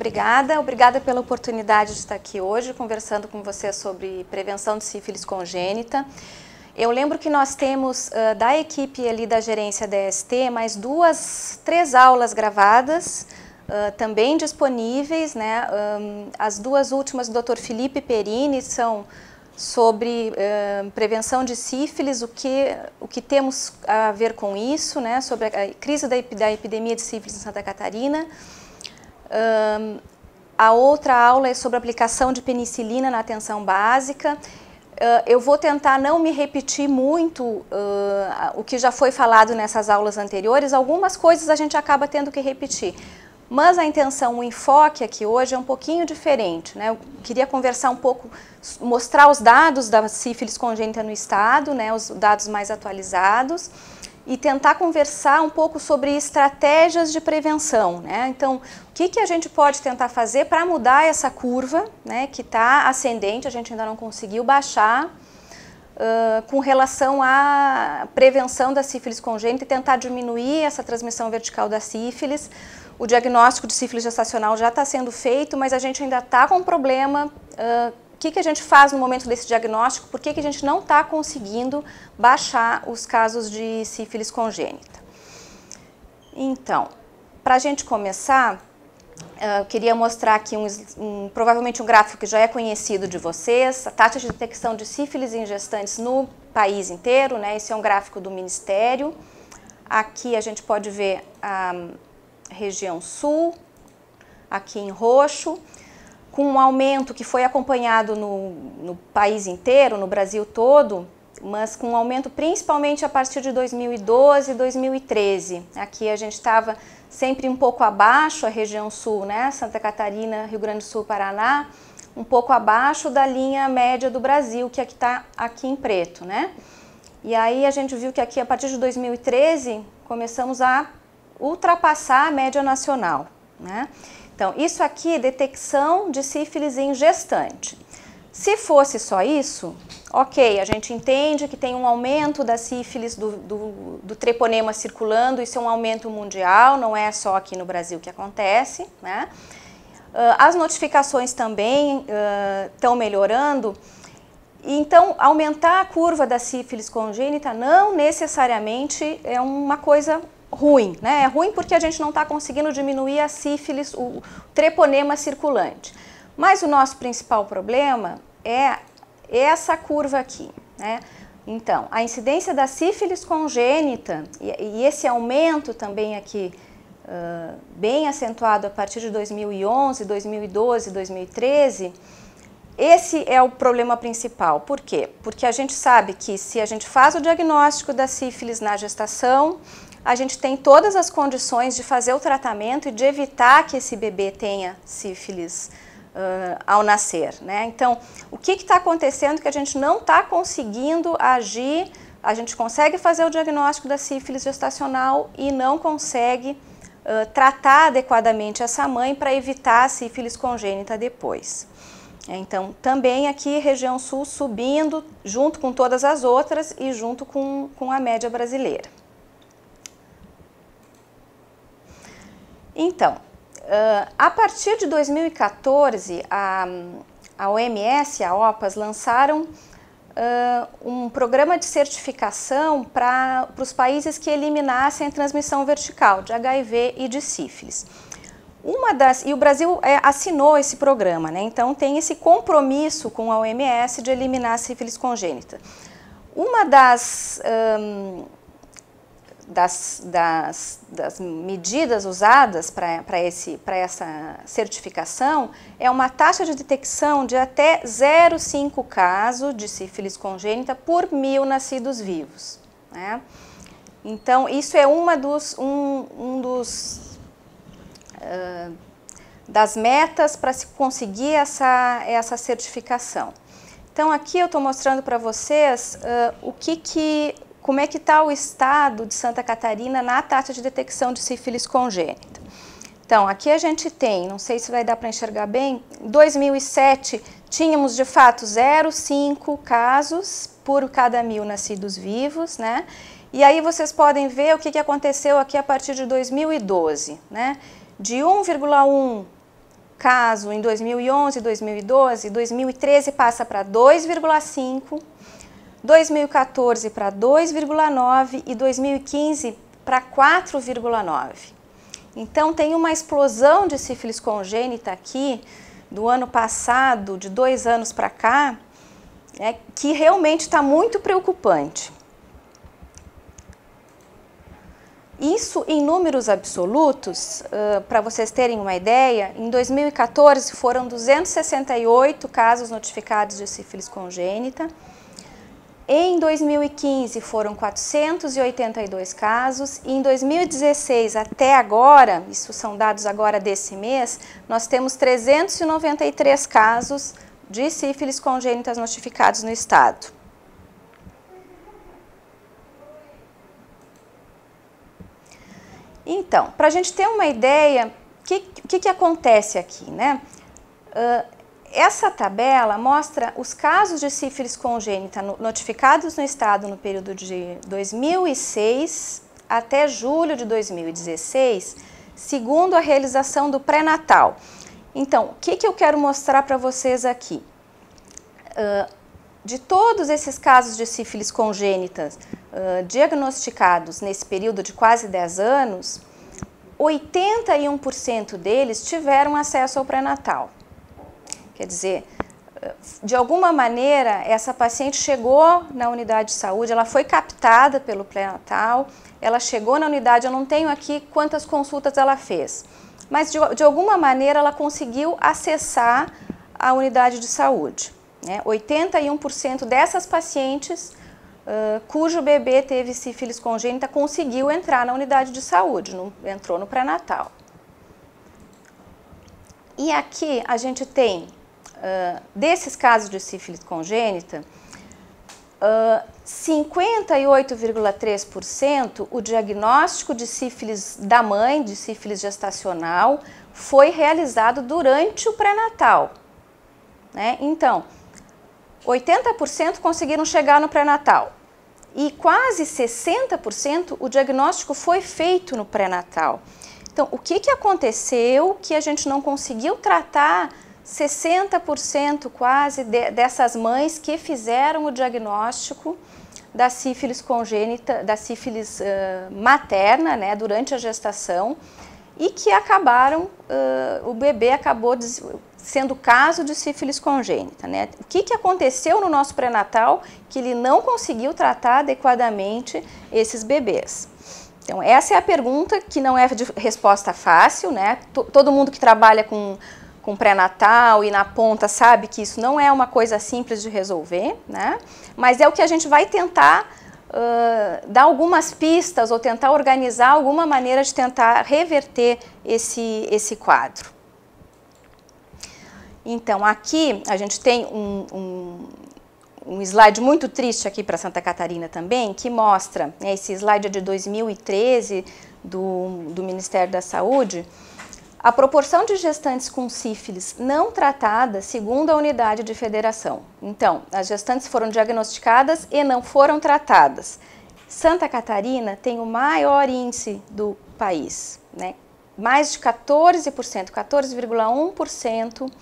obrigada. Obrigada pela oportunidade de estar aqui hoje conversando com você sobre prevenção de sífilis congênita. Eu lembro que nós temos da equipe ali da gerência DST mais 3 aulas gravadas, também disponíveis, né? As 2 últimas do Dr. Felipe Perini são sobre prevenção de sífilis, o que temos a ver com isso, né? Sobre a crise da epidemia de sífilis em Santa Catarina. A outra aula é sobre a aplicação de penicilina na atenção básica. Eu vou tentar não me repetir muito o que já foi falado nessas aulas anteriores. Algumas coisas a gente acaba tendo que repetir, mas a intenção, o enfoque aqui hoje é um pouquinho diferente, né? Eu queria conversar um pouco, mostrar os dados da sífilis congênita no estado, né? Os dados mais atualizados, e tentar conversar um pouco sobre estratégias de prevenção, né? Então, o que a gente pode tentar fazer para mudar essa curva, né, que está ascendente, a gente ainda não conseguiu baixar, com relação à prevenção da sífilis congênita e tentar diminuir essa transmissão vertical da sífilis. O diagnóstico de sífilis gestacional já está sendo feito, mas a gente ainda está com um problema. O que a gente faz no momento desse diagnóstico? Por que a gente não está conseguindo baixar os casos de sífilis congênita? Então, para a gente começar, eu queria mostrar aqui provavelmente um gráfico que já é conhecido de vocês, a taxa de detecção de sífilis em gestantes no país inteiro, né? Esse é um gráfico do Ministério. Aqui a gente pode ver a região sul, aqui em roxo, com um aumento que foi acompanhado no país inteiro, no Brasil todo, mas com um aumento principalmente a partir de 2012 e 2013. Aqui a gente estava sempre um pouco abaixo, a região sul, né? Santa Catarina, Rio Grande do Sul, Paraná, um pouco abaixo da linha média do Brasil, que aqui está aqui em preto, né? E aí a gente viu que aqui, a partir de 2013, começamos a ultrapassar a média nacional, né? Então, isso aqui é detecção de sífilis em gestante. Se fosse só isso, ok, a gente entende que tem um aumento da sífilis do treponema circulando, isso é um aumento mundial, não é só aqui no Brasil que acontece, né? As notificações também estão melhorando, então aumentar a curva da sífilis congênita não necessariamente é uma coisa ruim, né? É ruim porque a gente não está conseguindo diminuir a sífilis, o treponema circulante. Mas o nosso principal problema é essa curva aqui, né? Então, a incidência da sífilis congênita e esse aumento também aqui, bem acentuado a partir de 2011, 2012, 2013, esse é o problema principal. Por quê? Porque a gente sabe que se a gente faz o diagnóstico da sífilis na gestação, a gente tem todas as condições de fazer o tratamento e de evitar que esse bebê tenha sífilis ao nascer, né? Então, o que está acontecendo que a gente não está conseguindo agir, a gente consegue fazer o diagnóstico da sífilis gestacional e não consegue tratar adequadamente essa mãe para evitar a sífilis congênita depois. Então, também aqui, região sul subindo, junto com todas as outras e junto com a média brasileira. Então, a partir de 2014, a OMS e a OPAS lançaram um programa de certificação para os países que eliminassem a transmissão vertical de HIV e de sífilis. E o Brasil assinou esse programa, né? Então tem esse compromisso com a OMS de eliminar a sífilis congênita. Uma das medidas usadas para essa certificação é uma taxa de detecção de até 0,5 casos de sífilis congênita por 1.000 nascidos vivos, né? Então, isso é das metas para se conseguir essa certificação. Então, aqui eu estou mostrando para vocês como é que está o estado de Santa Catarina na taxa de detecção de sífilis congênita. Então, aqui a gente tem, não sei se vai dar para enxergar bem, em 2007 tínhamos de fato 0,5 casos por cada 1.000 nascidos vivos, né? E aí vocês podem ver o que aconteceu aqui a partir de 2012, né? De 1,1 caso em 2011, 2012, 2013 passa para 2,5, 2014 para 2,9 e 2015 para 4,9. Então tem uma explosão de sífilis congênita aqui do ano passado, de 2 anos para cá, que realmente está muito preocupante. Isso em números absolutos, para vocês terem uma ideia, em 2014 foram 268 casos notificados de sífilis congênita, em 2015 foram 482 casos e em 2016 até agora, isso são dados agora desse mês, nós temos 393 casos de sífilis congênitas notificados no estado. Então, para a gente ter uma ideia, o que acontece aqui, né? Essa tabela mostra os casos de sífilis congênita notificados no estado no período de 2006 até julho de 2016, segundo a realização do pré-natal. Então, o que eu quero mostrar para vocês aqui? De todos esses casos de sífilis congênita diagnosticados nesse período de quase 10 anos, 81% deles tiveram acesso ao pré-natal. Quer dizer, de alguma maneira, essa paciente chegou na unidade de saúde, ela foi captada pelo pré-natal, ela chegou na unidade, eu não tenho aqui quantas consultas ela fez, mas de alguma maneira ela conseguiu acessar a unidade de saúde. 81% dessas pacientes cujo bebê teve sífilis congênita conseguiu entrar na unidade de saúde, entrou no pré-natal. E aqui a gente tem, desses casos de sífilis congênita, 58,3% o diagnóstico de sífilis da mãe, de sífilis gestacional, foi realizado durante o pré-natal. Então, 80% conseguiram chegar no pré-natal e quase 60% o diagnóstico foi feito no pré-natal. Então, o que aconteceu que a gente não conseguiu tratar 60% quase dessas mães que fizeram o diagnóstico da sífilis congênita, da sífilis materna, durante a gestação, e que acabaram, o bebê acabou sendo caso de sífilis congênita. O que aconteceu no nosso pré-natal que ele não conseguiu tratar adequadamente esses bebês? Então, essa é a pergunta que não é de resposta fácil, Todo mundo que trabalha com pré-natal e na ponta sabe que isso não é uma coisa simples de resolver, Mas é o que a gente vai tentar dar algumas pistas ou tentar organizar alguma maneira de tentar reverter esse quadro. Então, aqui a gente tem um slide muito triste aqui para Santa Catarina também, que mostra, esse slide é de 2013 do Ministério da Saúde, a proporção de gestantes com sífilis não tratadas segundo a unidade de federação. Então, as gestantes foram diagnosticadas e não foram tratadas. Santa Catarina tem o maior índice do país, mais de 14%, 14,1%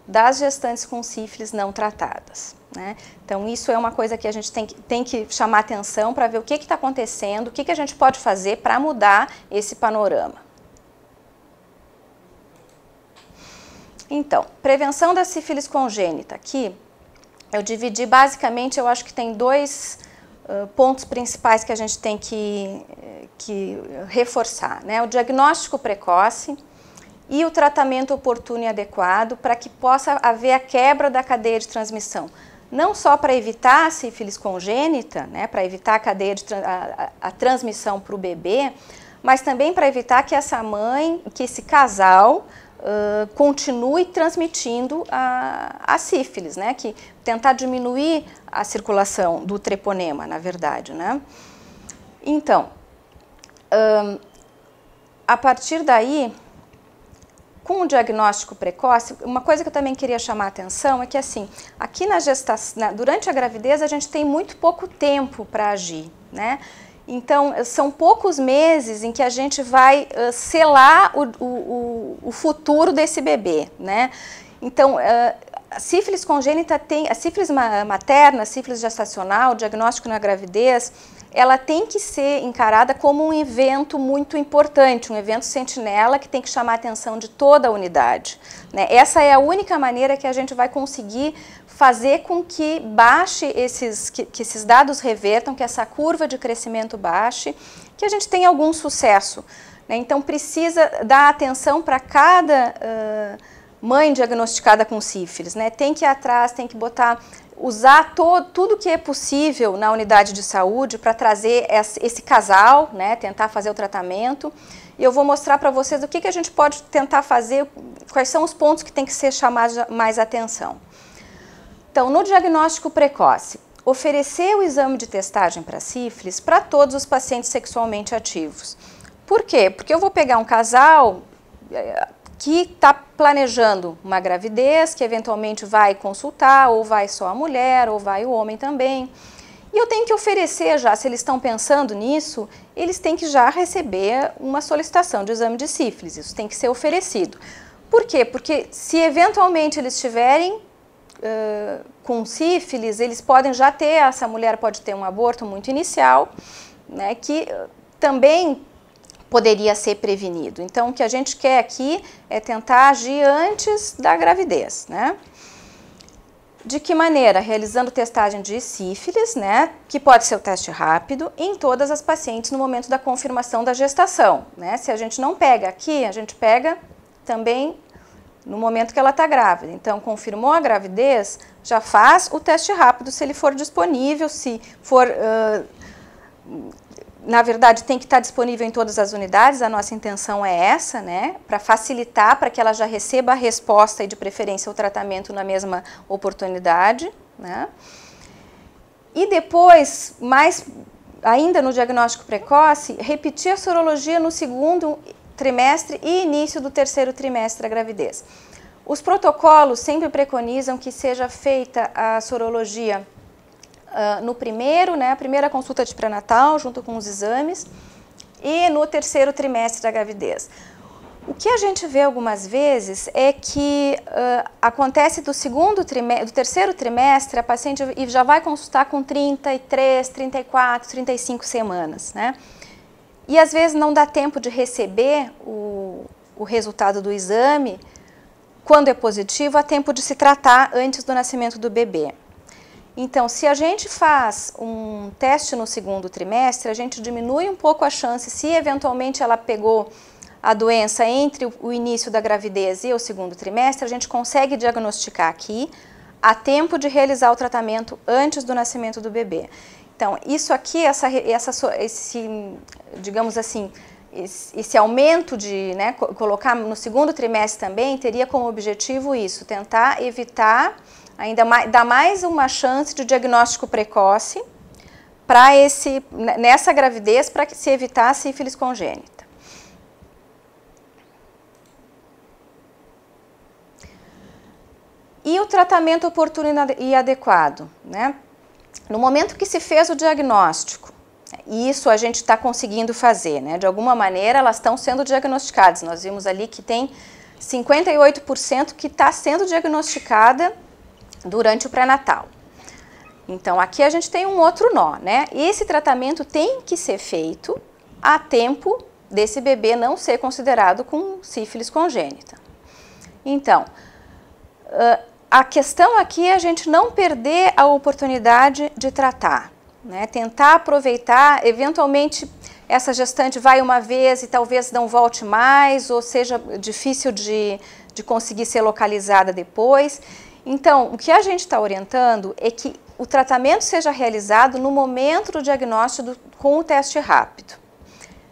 das gestantes com sífilis não tratadas. Então, isso é uma coisa que a gente tem que chamar atenção para ver o que está acontecendo, o que a gente pode fazer para mudar esse panorama. Então, prevenção da sífilis congênita. Aqui, eu dividi basicamente, eu acho que tem 2 pontos principais que a gente tem que reforçar, O diagnóstico precoce e o tratamento oportuno e adequado para que possa haver a quebra da cadeia de transmissão. Não só para evitar a sífilis congênita, para evitar a cadeia a transmissão para o bebê, mas também para evitar que essa mãe, que esse casal continue transmitindo a sífilis, que tentar diminuir a circulação do treponema, na verdade, Então, a partir daí, com o diagnóstico precoce, uma coisa que eu também queria chamar a atenção é que, assim, aqui na gestação, durante a gravidez, a gente tem muito pouco tempo para agir, Então, são poucos meses em que a gente vai selar o futuro desse bebê, né? Então, a sífilis congênita tem, a sífilis materna, a sífilis gestacional, o diagnóstico na gravidez, ela tem que ser encarada como um evento muito importante, um evento sentinela que tem que chamar a atenção de toda a unidade, né? Essa é a única maneira que a gente vai conseguir fazer com que baixe que esses dados revertam, que essa curva de crescimento baixe, que a gente tenha algum sucesso, né? Então precisa dar atenção para cada mãe diagnosticada com sífilis, né? Tem que ir atrás, tem que usar tudo que é possível na unidade de saúde para trazer esse casal, né? Tentar fazer o tratamento. E eu vou mostrar para vocês o que a gente pode tentar fazer, quais são os pontos que tem que ser chamados mais atenção. Então, no diagnóstico precoce, oferecer o exame de testagem para sífilis para todos os pacientes sexualmente ativos. Por quê? Porque eu vou pegar um casal que está planejando uma gravidez, que eventualmente vai consultar, ou vai só a mulher, ou vai o homem também. E eu tenho que oferecer já, se eles estão pensando nisso, eles têm que já receber uma solicitação de exame de sífilis, isso tem que ser oferecido. Por quê? Porque se eventualmente eles tiverem com sífilis, eles podem já ter, essa mulher pode ter um aborto muito inicial, né, que também poderia ser prevenido. Então, o que a gente quer aqui é tentar agir antes da gravidez, né? De que maneira? Realizando testagem de sífilis, né, que pode ser o teste rápido, em todas as pacientes no momento da confirmação da gestação, né? Se a gente não pega aqui, a gente pega também no momento que ela está grávida. Então, confirmou a gravidez, já faz o teste rápido se ele for disponível, se for, na verdade, tem que estar disponível em todas as unidades, a nossa intenção é essa, né, para facilitar, para que ela já receba a resposta e, de preferência, o tratamento na mesma oportunidade, né. E depois, ainda no diagnóstico precoce, repetir a sorologia no segundo trimestre e início do terceiro trimestre da gravidez. Os protocolos sempre preconizam que seja feita a sorologia no primeiro, né, a primeira consulta de pré-natal, junto com os exames, e no terceiro trimestre da gravidez. O que a gente vê algumas vezes é que acontece do terceiro trimestre, a paciente já vai consultar com 33, 34, 35 semanas, né? E às vezes não dá tempo de receber o resultado do exame, quando é positivo, há tempo de se tratar antes do nascimento do bebê. Então, se a gente faz um teste no segundo trimestre, a gente diminui um pouco a chance, se eventualmente ela pegou a doença entre o início da gravidez e o segundo trimestre, a gente consegue diagnosticar aqui, a tempo de realizar o tratamento antes do nascimento do bebê. Então, isso aqui, digamos assim, esse aumento de, né, colocar no segundo trimestre também, teria como objetivo isso, tentar evitar, dar mais uma chance de diagnóstico precoce nessa gravidez, para se evitar a sífilis congênita. E o tratamento oportuno e adequado, né? No momento que se fez o diagnóstico, e isso a gente está conseguindo fazer, né? De alguma maneira elas estão sendo diagnosticadas. Nós vimos ali que tem 58% que está sendo diagnosticada durante o pré-natal. Então aqui a gente tem um outro nó, né? Esse tratamento tem que ser feito a tempo desse bebê não ser considerado com sífilis congênita. Então, a questão aqui é a gente não perder a oportunidade de tratar, né? Tentar aproveitar, eventualmente essa gestante vai uma vez e talvez não volte mais, ou seja difícil de conseguir ser localizada depois. Então, o que a gente está orientando é que o tratamento seja realizado no momento do diagnóstico com o teste rápido,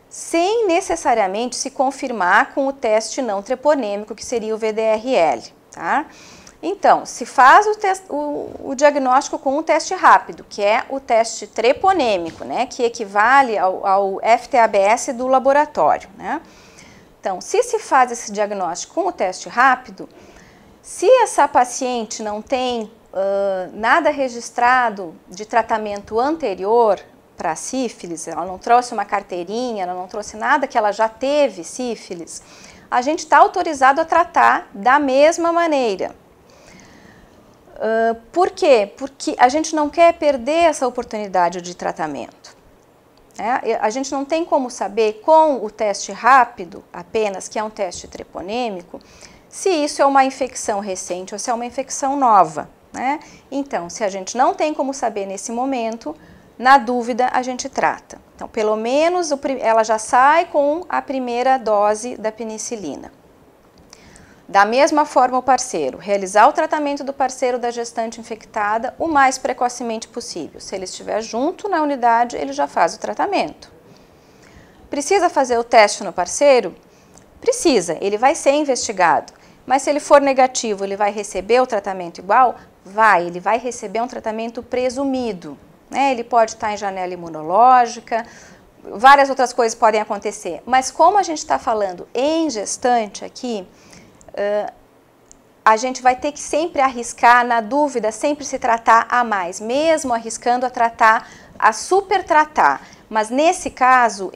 sem necessariamente se confirmar com o teste não treponêmico, que seria o VDRL, tá? Então, se faz o diagnóstico com um teste rápido, que é o teste treponêmico, né, que equivale ao FT-ABS do laboratório, né? Então, se faz esse diagnóstico com o teste rápido, se essa paciente não tem nada registrado de tratamento anterior, para a sífilis, ela não trouxe uma carteirinha, ela não trouxe nada que ela já teve sífilis, a gente está autorizado a tratar da mesma maneira. Por quê? Porque a gente não quer perder essa oportunidade de tratamento. A gente não tem como saber com o teste rápido apenas, que é um teste treponêmico, se isso é uma infecção recente ou se é uma infecção nova. Então, se a gente não tem como saber nesse momento, na dúvida a gente trata. Então, pelo menos ela já sai com a primeira dose da penicilina. Da mesma forma, o parceiro, realizar o tratamento do parceiro da gestante infectada o mais precocemente possível. Se ele estiver junto na unidade, ele já faz o tratamento. Precisa fazer o teste no parceiro? Precisa, ele vai ser investigado. Mas se ele for negativo, ele vai receber o tratamento igual? Vai, ele vai receber um tratamento presumido. Ele pode estar em janela imunológica, várias outras coisas podem acontecer. Mas como a gente está falando em gestante aqui, a gente vai ter que sempre arriscar, na dúvida, sempre se tratar a mais, mesmo arriscando a tratar, a super tratar. Mas nesse caso,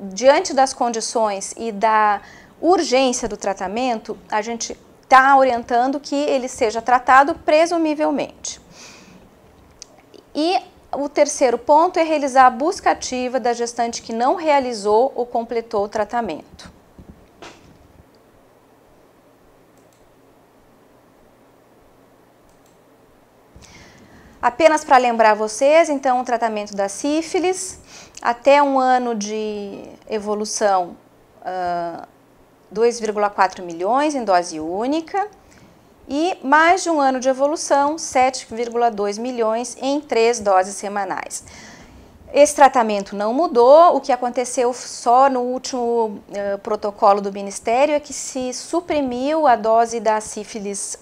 diante das condições e da urgência do tratamento, a gente está orientando que ele seja tratado presumivelmente. E o terceiro ponto é realizar a busca ativa da gestante que não realizou ou completou o tratamento. Apenas para lembrar vocês, então, o tratamento da sífilis, até 1 ano de evolução, 2,4 milhões em dose única, e mais de 1 ano de evolução, 7,2 milhões em 3 doses semanais. Esse tratamento não mudou, o que aconteceu só no último protocolo do Ministério é que se suprimiu a dose da sífilis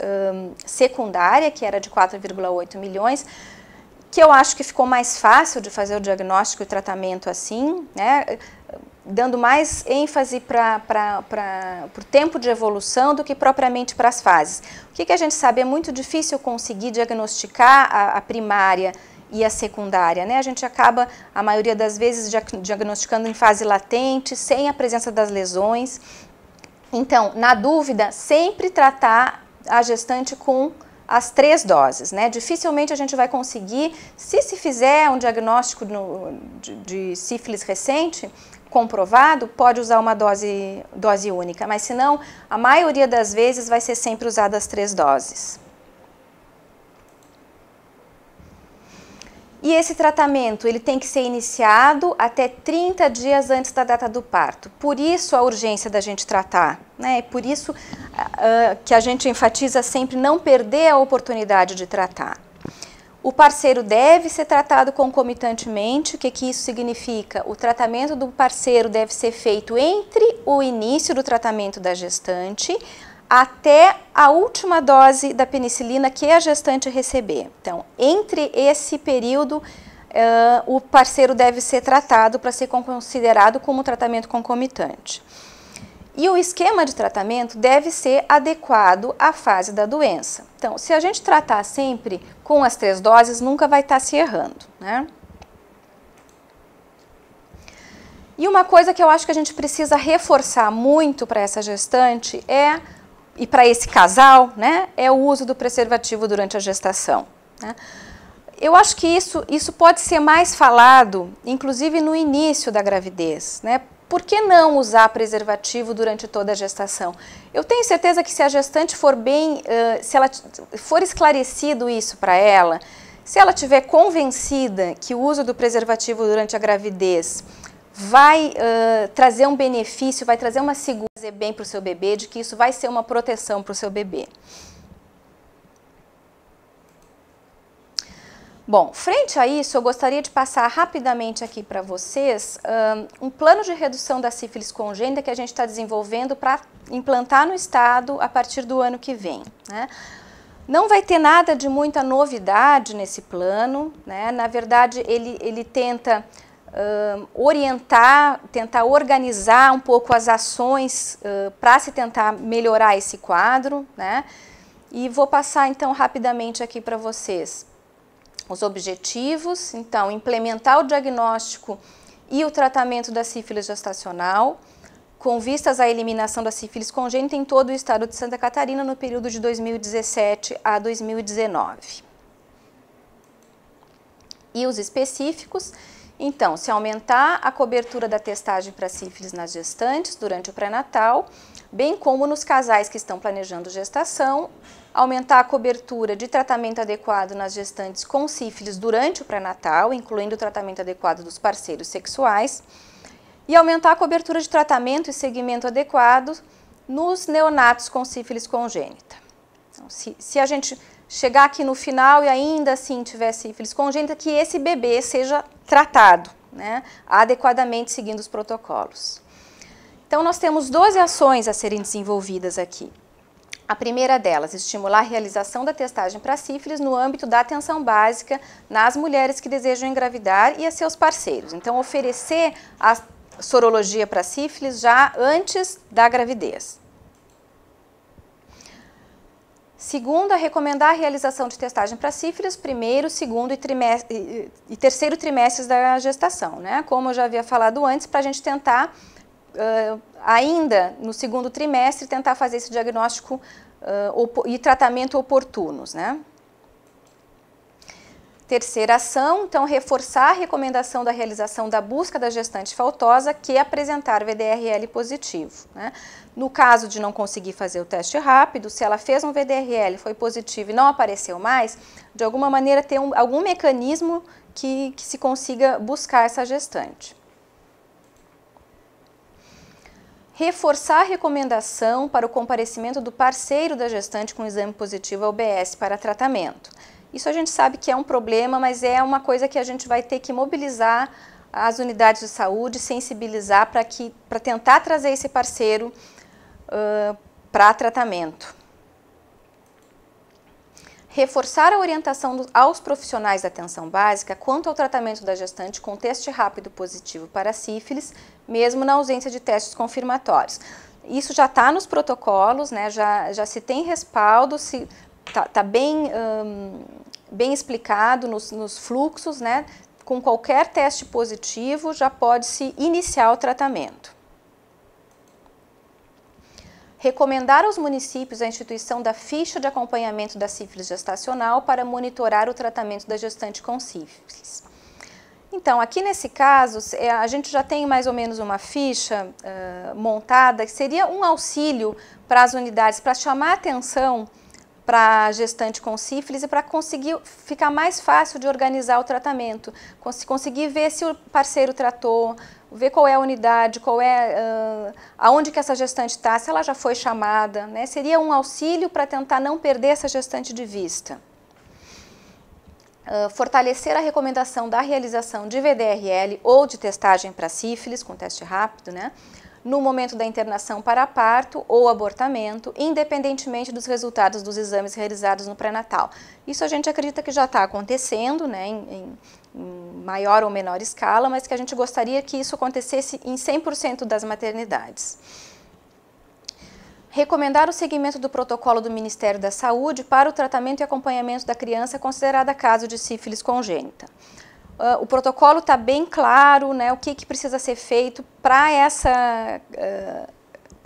secundária, que era de 4,8 milhões, que eu acho que ficou mais fácil de fazer o diagnóstico e o tratamento assim, dando mais ênfase para o tempo de evolução do que propriamente para as fases. O que a gente sabe? É muito difícil conseguir diagnosticar a primária e a secundária, A gente acaba, a maioria das vezes, diagnosticando em fase latente, sem a presença das lesões. Então, na dúvida, sempre tratar a gestante com as 3 doses, Dificilmente a gente vai conseguir, se fizer um diagnóstico de sífilis recente, comprovado, pode usar uma dose única, mas se não, a maioria das vezes vai ser sempre usada as 3 doses. E esse tratamento, ele tem que ser iniciado até 30 dias antes da data do parto. Por isso a urgência da gente tratar, Por isso que a gente enfatiza sempre não perder a oportunidade de tratar. O parceiro deve ser tratado concomitantemente. O que isso significa? O tratamento do parceiro deve ser feito entre o início do tratamento da gestante até a última dose da penicilina que a gestante receber. Então, entre esse período, o parceiro deve ser tratado para ser considerado como tratamento concomitante. E o esquema de tratamento deve ser adequado à fase da doença. Então, se a gente tratar sempre com as 3 doses, nunca vai estar se errando, E uma coisa que eu acho que a gente precisa reforçar muito para essa gestante e para esse casal, é o uso do preservativo durante a gestação. Eu acho que isso pode ser mais falado, inclusive no início da gravidez, Por que não usar preservativo durante toda a gestação? Eu tenho certeza que se a gestante for se ela for esclarecido isso para ela, se ela estiver convencida que o uso do preservativo durante a gravidez vai trazer um benefício, vai trazer uma segurança, fazer bem para o seu bebê, de que isso vai ser uma proteção para o seu bebê. Bom, frente a isso, eu gostaria de passar rapidamente aqui para vocês um plano de redução da sífilis congênita que a gente está desenvolvendo para implantar no estado a partir do ano que vem. Não vai ter nada de muita novidade nesse plano, Na verdade, ele tenta orientar, tentar organizar um pouco as ações para se tentar melhorar esse quadro, E vou passar então rapidamente aqui para vocês. Os objetivos, então, implementar o diagnóstico e o tratamento da sífilis gestacional, com vistas à eliminação da sífilis congênita em todo o estado de Santa Catarina no período de 2017 a 2019. E os específicos, então, se aumentar a cobertura da testagem para sífilis nas gestantes durante o pré-natal, bem como nos casais que estão planejando gestação, aumentar a cobertura de tratamento adequado nas gestantes com sífilis durante o pré-natal, incluindo o tratamento adequado dos parceiros sexuais, e aumentar a cobertura de tratamento e segmento adequado nos neonatos com sífilis congênita. Então, se a gente chegar aqui no final e ainda assim tiver sífilis congênita, que esse bebê seja tratado, né, adequadamente seguindo os protocolos. Então, nós temos 12 ações a serem desenvolvidas aqui. A primeira delas, estimular a realização da testagem para sífilis no âmbito da atenção básica nas mulheres que desejam engravidar e a seus parceiros. Então, oferecer a sorologia para sífilis já antes da gravidez. Segunda, recomendar a realização de testagem para sífilis primeiro, segundo e terceiro trimestres da gestação, né? Como eu já havia falado antes, para a gente tentar, ainda no segundo trimestre, tentar fazer esse diagnóstico e tratamento oportunos, né? Terceira ação, então, reforçar a recomendação da realização da busca da gestante faltosa que apresentar VDRL positivo, né? No caso de não conseguir fazer o teste rápido, se ela fez um VDRL, foi positivo e não apareceu mais, de alguma maneira ter algum mecanismo que se consiga buscar essa gestante. Reforçar a recomendação para o comparecimento do parceiro da gestante com exame positivo ao OBS para tratamento. Isso a gente sabe que é um problema, mas é uma coisa que a gente vai ter que mobilizar as unidades de saúde, sensibilizar para tentar trazer esse parceiro para tratamento. Reforçar a orientação aos profissionais da atenção básica quanto ao tratamento da gestante com teste rápido positivo para sífilis, mesmo na ausência de testes confirmatórios. Isso já está nos protocolos, né? Já se tem respaldo, está bem explicado nos fluxos, né? Com qualquer teste positivo já pode-se iniciar o tratamento. Recomendar aos municípios a instituição da ficha de acompanhamento da sífilis gestacional para monitorar o tratamento da gestante com sífilis. Então, aqui nesse caso, a gente já tem mais ou menos uma ficha montada, que seria um auxílio para as unidades, para chamar a atenção para a gestante com sífilis e para conseguir ficar mais fácil de organizar o tratamento, conseguir ver se o parceiro tratou, ver qual é a unidade, aonde que essa gestante está, se ela já foi chamada, né? Seria um auxílio para tentar não perder essa gestante de vista. Fortalecer a recomendação da realização de VDRL ou de testagem para sífilis, com teste rápido, né? No momento da internação para parto ou abortamento, independentemente dos resultados dos exames realizados no pré-natal. Isso a gente acredita que já está acontecendo, né, em maior ou menor escala, mas que a gente gostaria que isso acontecesse em 100% das maternidades. Recomendar o seguimento do protocolo do Ministério da Saúde para o tratamento e acompanhamento da criança considerada caso de sífilis congênita. O protocolo está bem claro, né, o que precisa ser feito para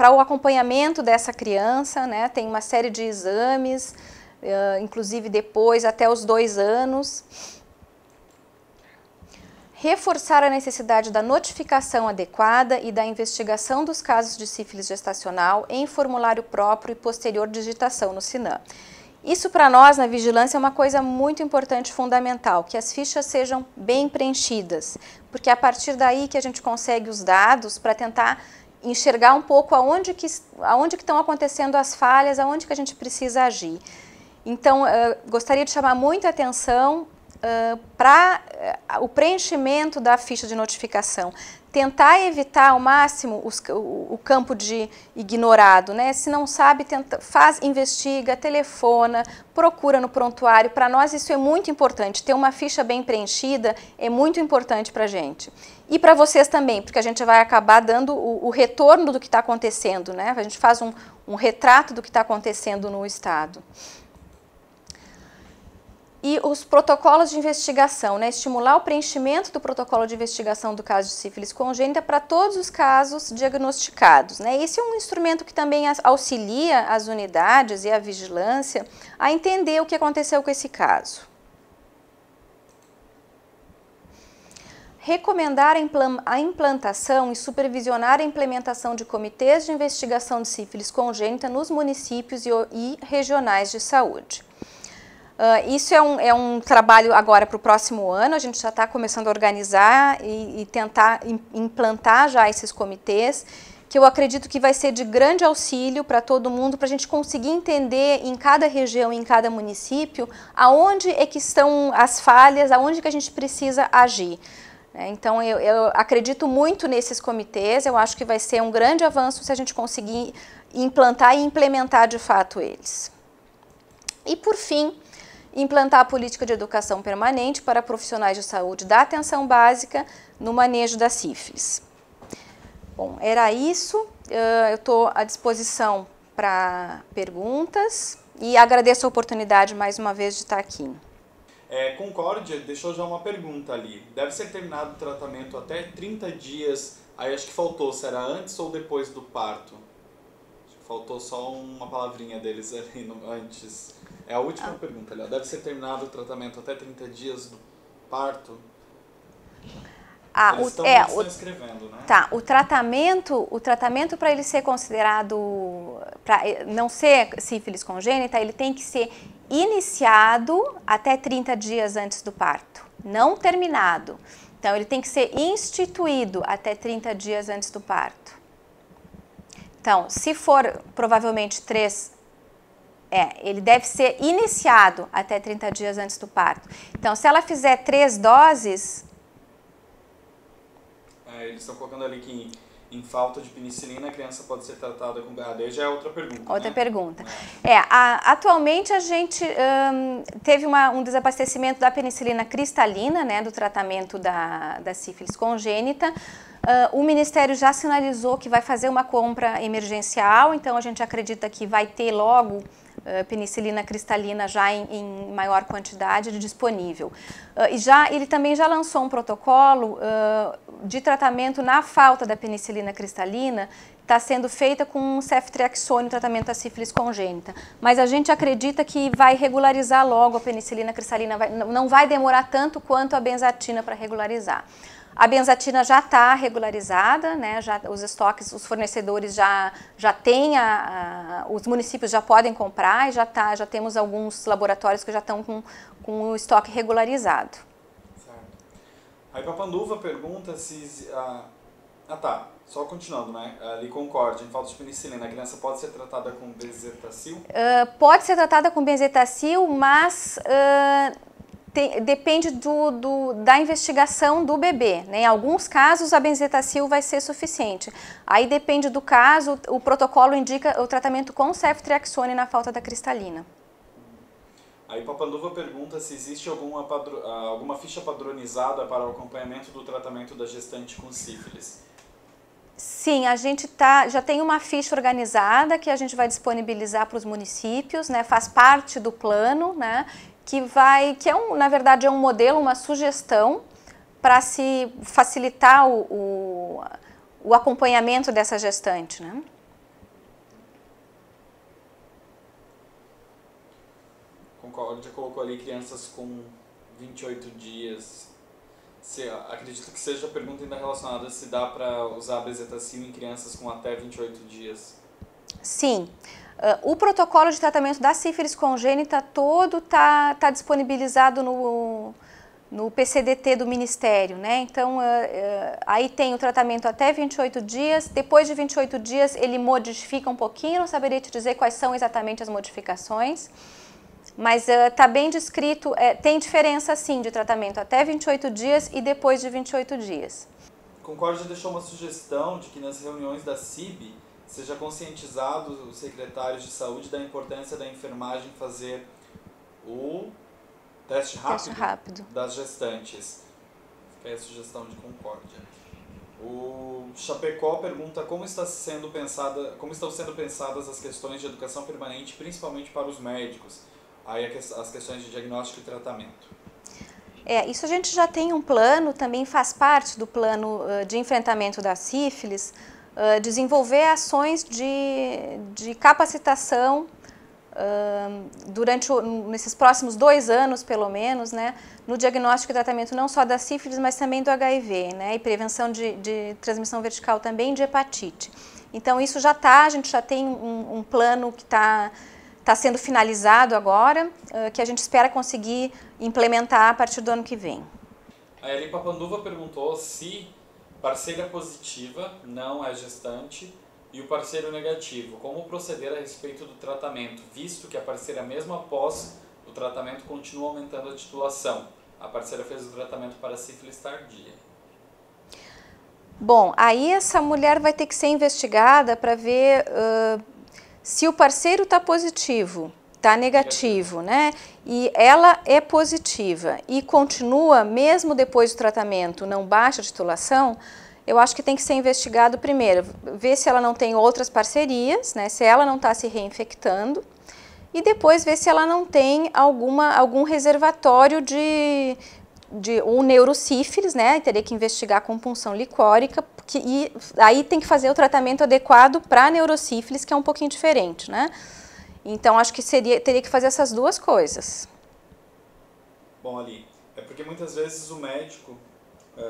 o acompanhamento dessa criança, né, tem uma série de exames, inclusive depois até os 2 anos. Reforçar a necessidade da notificação adequada e da investigação dos casos de sífilis gestacional em formulário próprio e posterior digitação no SINAM. Isso para nós na vigilância é uma coisa muito importante, fundamental, que as fichas sejam bem preenchidas, porque é a partir daí que a gente consegue os dados para tentar enxergar um pouco aonde que estão acontecendo as falhas, aonde que a gente precisa agir. Então, gostaria de chamar muita atenção para o preenchimento da ficha de notificação. Tentar evitar ao máximo o campo de ignorado, né? Se não sabe, investiga, telefona, procura no prontuário. Para nós isso é muito importante, ter uma ficha bem preenchida é muito importante para a gente. E para vocês também, porque a gente vai acabar dando o retorno do que está acontecendo, né? A gente faz um retrato do que está acontecendo no estado. E os protocolos de investigação, né? Estimular o preenchimento do protocolo de investigação do caso de sífilis congênita para todos os casos diagnosticados, né? Esse é um instrumento que também auxilia as unidades e a vigilância a entender o que aconteceu com esse caso. Recomendar a implantação e supervisionar a implementação de comitês de investigação de sífilis congênita nos municípios e regionais de saúde. Isso é um trabalho agora para o próximo ano, a gente já está começando a organizar e tentar implantar já esses comitês, que eu acredito que vai ser de grande auxílio para todo mundo, para a gente conseguir entender em cada região, em cada município, aonde é que estão as falhas, aonde que a gente precisa agir. Então, eu acredito muito nesses comitês, eu acho que vai ser um grande avanço se a gente conseguir implantar e implementar de fato eles. E, por fim, implantar a política de educação permanente para profissionais de saúde da atenção básica no manejo da sífilis. Bom, era isso. Eu estou à disposição para perguntas e agradeço a oportunidade mais uma vez de estar aqui. Concórdia deixou já uma pergunta ali. Deve ser terminado o tratamento até 30 dias, aí acho que faltou, será antes ou depois do parto? Acho que faltou só uma palavrinha deles ali antes. É a última pergunta ali. Deve ser terminado o tratamento até 30 dias do parto? Eles estão escrevendo, né? Tá, o tratamento para ele ser considerado, para não ser sífilis congênita, ele tem que ser iniciado até 30 dias antes do parto, não terminado. Então, ele tem que ser instituído até 30 dias antes do parto. Então, se for provavelmente ele deve ser iniciado até 30 dias antes do parto. Então, se ela fizer 3 doses... Eles estão colocando ali que em falta de penicilina a criança pode ser tratada com BAD, já é outra pergunta. Outra pergunta. Atualmente a gente teve um desabastecimento da penicilina cristalina, né, do tratamento da sífilis congênita. O Ministério já sinalizou que vai fazer uma compra emergencial, então a gente acredita que vai ter logo penicilina cristalina já em maior quantidade disponível. Ele também já lançou um protocolo de tratamento na falta da penicilina cristalina, está sendo feita com ceftriaxone, o tratamento da sífilis congênita. Mas a gente acredita que vai regularizar logo a penicilina cristalina, não vai demorar tanto quanto a benzatina para regularizar. A benzatina já está regularizada, né? Os estoques, os fornecedores já têm, os municípios já podem comprar e já temos alguns laboratórios que já estão com o estoque regularizado. Certo. Aí Papanduva pergunta se... só continuando, né? Ali Concórdia, em falta de penicilina, a criança pode ser tratada com benzetacil? Pode ser tratada com benzetacil, mas... depende da investigação do bebê, né? Em alguns casos a benzetacil vai ser suficiente. Aí depende do caso, o protocolo indica o tratamento com ceftriaxone na falta da cristalina. Aí Papanduva pergunta se existe alguma ficha padronizada para o acompanhamento do tratamento da gestante com sífilis. Sim, a gente já tem uma ficha organizada que a gente vai disponibilizar para os municípios, né? Faz parte do plano, né? Na verdade, é um modelo, uma sugestão para se facilitar o acompanhamento dessa gestante, né? Concórdia colocou ali crianças com 28 dias. Acredito que seja a pergunta ainda relacionada se dá para usar a benzetacil em crianças com até 28 dias. Sim. O protocolo de tratamento da sífilis congênita todo está disponibilizado no PCDT do Ministério, né? Então, aí tem o tratamento até 28 dias, depois de 28 dias ele modifica um pouquinho, não saberia te dizer quais são exatamente as modificações, mas está bem descrito, tem diferença sim de tratamento até 28 dias e depois de 28 dias. Concórdia deixou uma sugestão de que nas reuniões da CIB seja conscientizado os secretários de saúde da importância da enfermagem fazer o teste rápido das gestantes. Fica aí a sugestão de Concórdia. O Chapecó pergunta como estão sendo pensadas as questões de educação permanente, principalmente para os médicos. aí as questões de diagnóstico e tratamento. Isso a gente já tem um plano, também faz parte do plano de enfrentamento da sífilis, desenvolver ações de capacitação nesses próximos 2 anos, pelo menos, né, no diagnóstico e tratamento não só da sífilis, mas também do HIV, né, e prevenção de transmissão vertical também de hepatite. Então isso a gente já tem um plano que está sendo finalizado agora, que a gente espera conseguir implementar a partir do ano que vem. A Ellen Papanduva perguntou se parceira positiva não é gestante e o parceiro negativo, como proceder a respeito do tratamento, visto que a parceira mesmo após o tratamento continua aumentando a titulação. A parceira fez o tratamento para sífilis tardia. Bom, aí essa mulher vai ter que ser investigada para ver se o parceiro está positivo, está negativo, né? E ela é positiva e continua, mesmo depois do tratamento, não baixa a titulação, eu acho que tem que ser investigado primeiro, ver se ela não tem outras parcerias, né? Se ela não está se reinfectando, e depois ver se ela não tem algum reservatório de um neurosífilis, né? Teria que investigar com punção licórica, e aí tem que fazer o tratamento adequado para a neurosífilis, que é um pouquinho diferente, né? Então acho que teria que fazer essas duas coisas. Bom, Ali, é porque muitas vezes o médico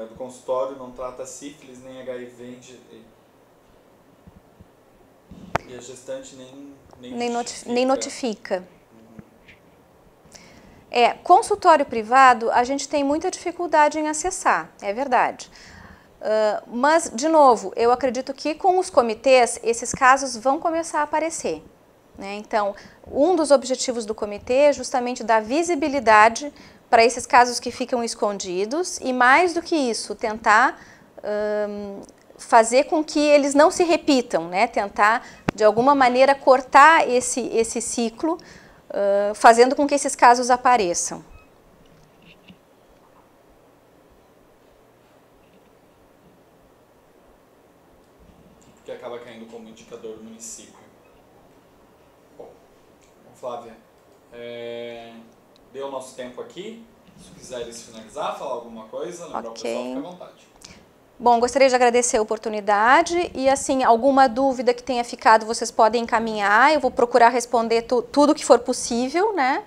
do consultório não trata sífilis nem HIV e a gestante nem notifica. Consultório privado a gente tem muita dificuldade em acessar, é verdade. Mas, de novo, eu acredito que com os comitês esses casos vão começar a aparecer, né? Então, um dos objetivos do comitê é justamente dar visibilidade para esses casos que ficam escondidos e, mais do que isso, tentar fazer com que eles não se repitam, né? Tentar, de alguma maneira, cortar esse ciclo, fazendo com que esses casos apareçam. Que acaba caindo como indicador do município. Bom, Flávia, deu o nosso tempo aqui. Se quiseres finalizar, falar alguma coisa, lembrar o pessoal, fica à vontade. Bom, gostaria de agradecer a oportunidade e, assim, alguma dúvida que tenha ficado, vocês podem encaminhar. Eu vou procurar responder tudo que for possível, né?